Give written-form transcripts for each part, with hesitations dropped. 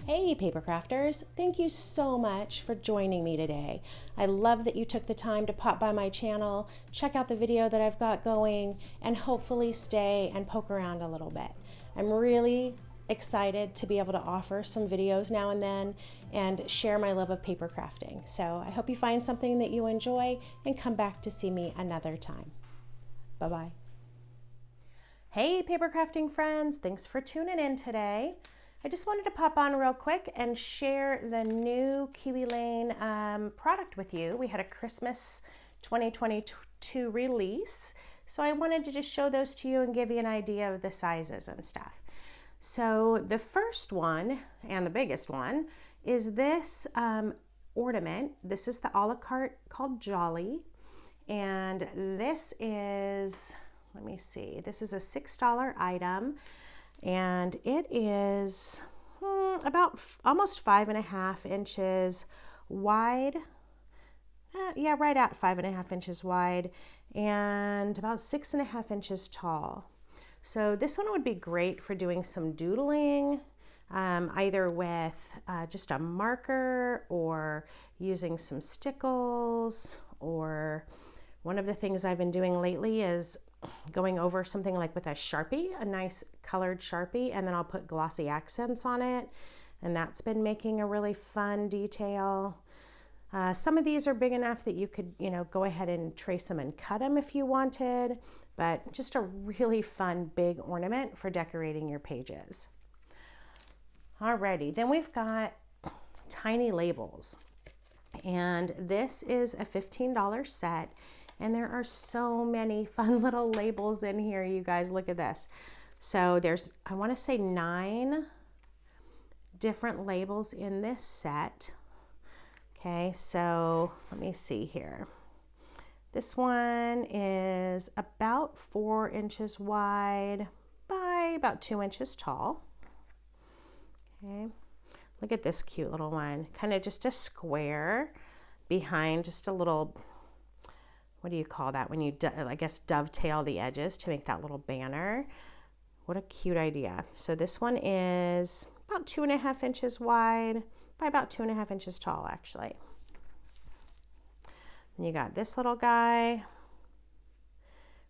Hey paper crafters, thank you so much for joining me today. I love that you took the time to pop by my channel, check out the video that I've got going, and hopefully stay and poke around a little bit. I'm really excited to be able to offer some videos now and then and share my love of paper crafting. So I hope you find something that you enjoy and come back to see me another time. Bye-bye. Hey paper crafting friends, thanks for tuning in today. I just wanted to pop on real quick and share the new Kiwi Lane product with you. We had a Christmas 2022 release, so I wanted to just show those to you and give you an idea of the sizes and stuff. So the first one, and the biggest one, is this ornament. This is the a la carte called Jolly, and this is, let me see, this is a $6 item. And it is about almost 5.5 inches wide. Yeah, right at 5.5 inches wide and about 6.5 inches tall. So this one would be great for doing some doodling, either with just a marker or using some stickles, or one of the things I've been doing lately is going over something like with a Sharpie, a nice colored Sharpie, and then I'll put glossy accents on it. And that's been making a really fun detail. Some of these are big enough that you could, go ahead and trace them and cut them if you wanted, but just a really fun big ornament for decorating your pages. Alrighty, then we've got tiny labels. And this is a $15 set. And there are so many fun little labels in here, you guys. Look at this. So there's, I want to say 9 different labels in this set. Okay, so let me see here. This one is about 4 inches wide by about 2 inches tall. Okay, look at this cute little one. Kind of just a square behind just a little, what do you call that when you, I guess, dovetail the edges to make that little banner. What a cute idea. So this one is about 2.5 inches wide by about 2.5 inches tall, actually. And you got this little guy,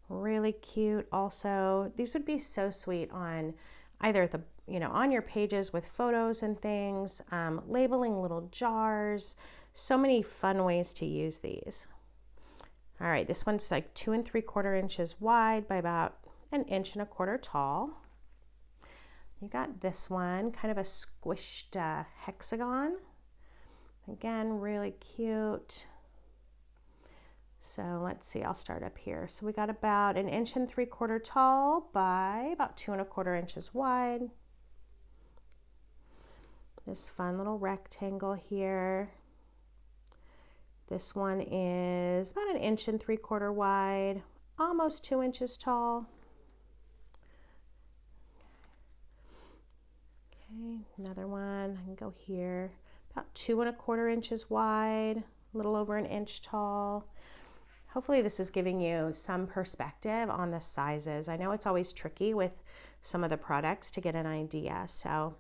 really cute also. These would be so sweet on either the, on your pages with photos and things, labeling little jars. So many fun ways to use these. All right, this one's like 2 3/4 inches wide by about 1 1/4 inches tall. You got this one, kind of a squished hexagon. Again, really cute. So let's see, I'll start up here. So we got about 1 3/4 inches tall by about 2 1/4 inches wide. This fun little rectangle here. This one is about 1 3/4 inches wide, almost 2 inches tall. Okay, another one, I can go here, about 2 1/4 inches wide, a little over 1 inch tall. Hopefully this is giving you some perspective on the sizes. I know it's always tricky with some of the products to get an idea. So,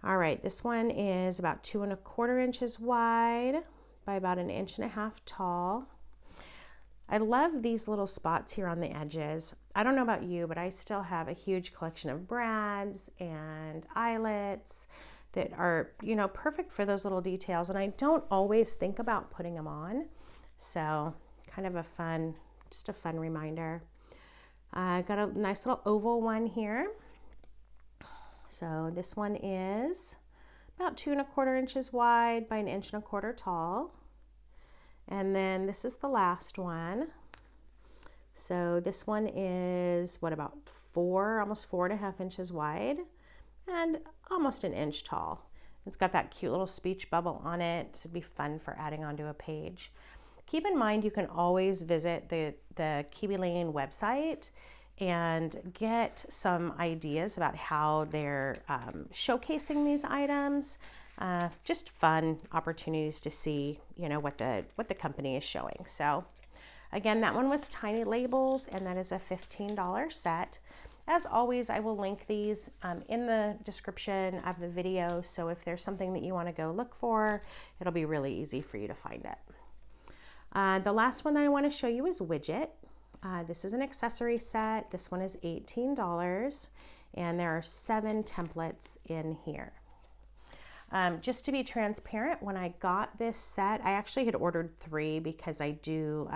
all right, this one is about 2 1/4 inches wide by about 1.5 inches tall. I love these little spots here on the edges. I don't know about you, but I still have a huge collection of brads and eyelets that are, perfect for those little details. And I don't always think about putting them on. So kind of just a fun reminder. I got a nice little oval one here. So this one is about 2 1/4 inches wide by 1 1/4 inches tall. And then this is the last one. So this one is about almost 4.5 inches wide and almost 1 inch tall. It's got that cute little speech bubble on it. It'd be fun for adding onto a page. Keep in mind, you can always visit the Kiwi Lane website and get some ideas about how they're showcasing these items. Just fun opportunities to see, what the company is showing. So again, that one was tiny labels, and that is a $15 set. As always, I will link these in the description of the video. So if there's something that you want to go look for, it'll be really easy for you to find it. The last one that I want to show you is Widget. This is an accessory set. This one is $18, and there are 7 templates in here. Just to be transparent, when I got this set, I actually had ordered 3 because I do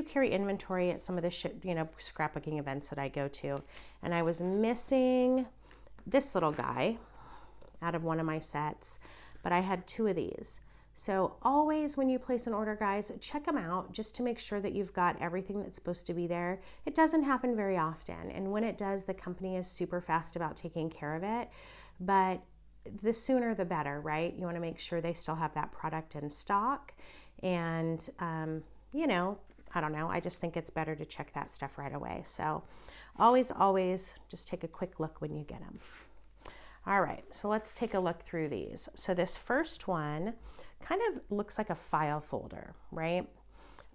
carry inventory at some of the scrapbooking events that I go to, and I was missing this little guy out of one of my sets, but I had 2 of these. So always when you place an order, guys, check them out just to make sure that you've got everything that's supposed to be there. It doesn't happen very often, and when it does, the company is super fast about taking care of it, but the sooner the better, right? You want to make sure they still have that product in stock. And, you know, I don't know. I just think it's better to check that stuff right away. So always just take a quick look when you get them. All right, so let's take a look through these. So this first one kind of looks like a file folder, right?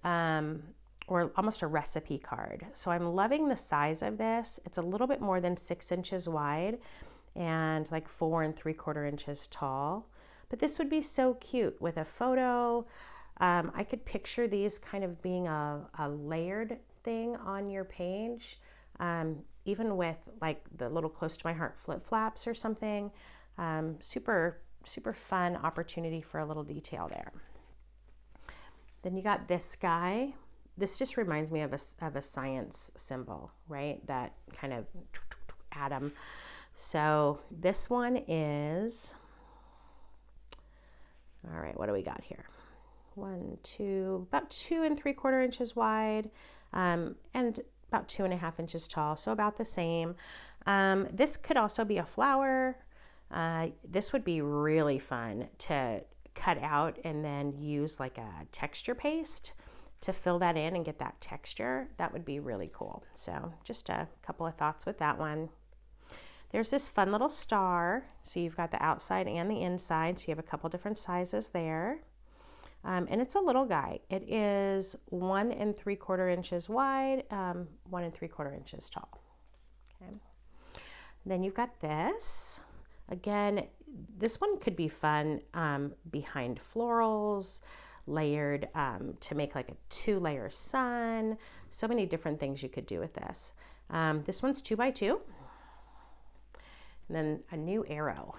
Or almost a recipe card. So I'm loving the size of this. It's a little bit more than 6 inches wide and like 4 3/4 inches tall. But this would be so cute with a photo. I could picture these kind of being a layered thing on your page, even with like the little close to my heart flip flaps or something. Super fun opportunity for a little detail there. Then you got this guy. This just reminds me of a science symbol, right? That kind of atom. So this one is, all right, what do we got here? 1, 2, about 2 3/4 inches wide, and about 2.5 inches tall. So about the same. This could also be a flower. This would be really fun to cut out and then use like a texture paste to fill that in and get that texture. That would be really cool. So just a couple of thoughts with that one. There's this fun little star. So you've got the outside and the inside. So you have a couple different sizes there. And it's a little guy. It is 1 3/4 inches wide, 1 3/4 inches tall. Okay. Then you've got this. Again, this one could be fun behind florals, layered to make like a 2-layer sun. So many different things you could do with this. This one's 2 by 2. And then a new arrow.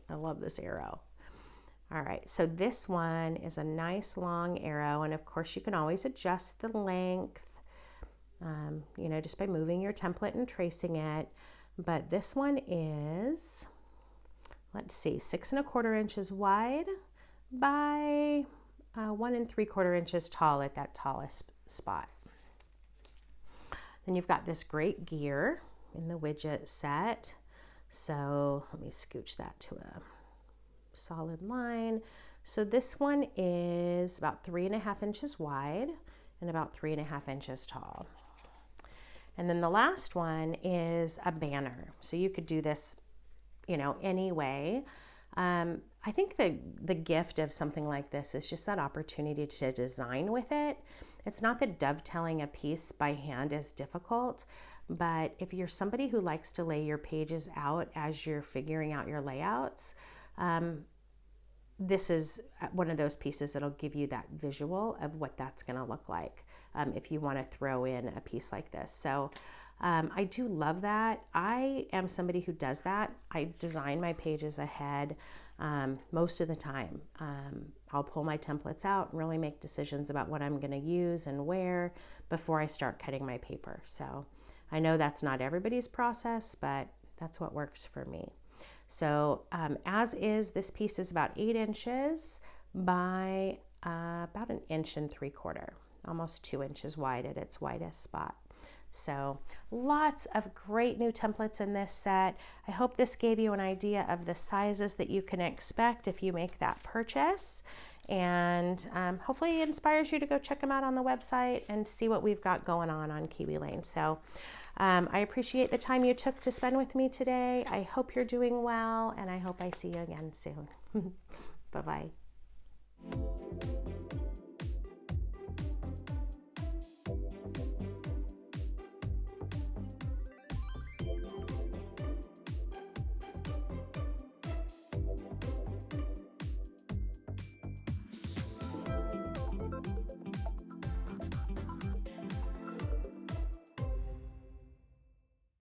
I love this arrow. All right, so this one is a nice long arrow, and of course you can always adjust the length, you know, just by moving your template and tracing it. But this one is, let's see, 6 1/4 inches wide by 1 3/4 inches tall at that tallest spot. Then you've got this great gear in the widget set. So let me scooch that to a solid line. So this one is about 3.5 inches wide and about 3.5 inches tall. And then the last one is a banner. So you could do this, you know, any way. I think the gift of something like this is just that opportunity to design with it. It's not that dovetailing a piece by hand is difficult, but if you're somebody who likes to lay your pages out as you're figuring out your layouts, this is one of those pieces that'll give you that visual of what that's going to look like if you want to throw in a piece like this. So I do love that. I am somebody who does that. I design my pages ahead most of the time. I'll pull my templates out and really make decisions about what I'm going to use and where before I start cutting my paper. So I know that's not everybody's process, but that's what works for me. So as is, this piece is about 8 inches by about 1 3/4 inches, almost 2 inches wide at its widest spot. So lots of great new templates in this set. I hope this gave you an idea of the sizes that you can expect if you make that purchase, and hopefully it inspires you to go check them out on the website and see what we've got going on Kiwi Lane. So I appreciate the time you took to spend with me today. I hope you're doing well, and I hope I see you again soon. Bye-bye.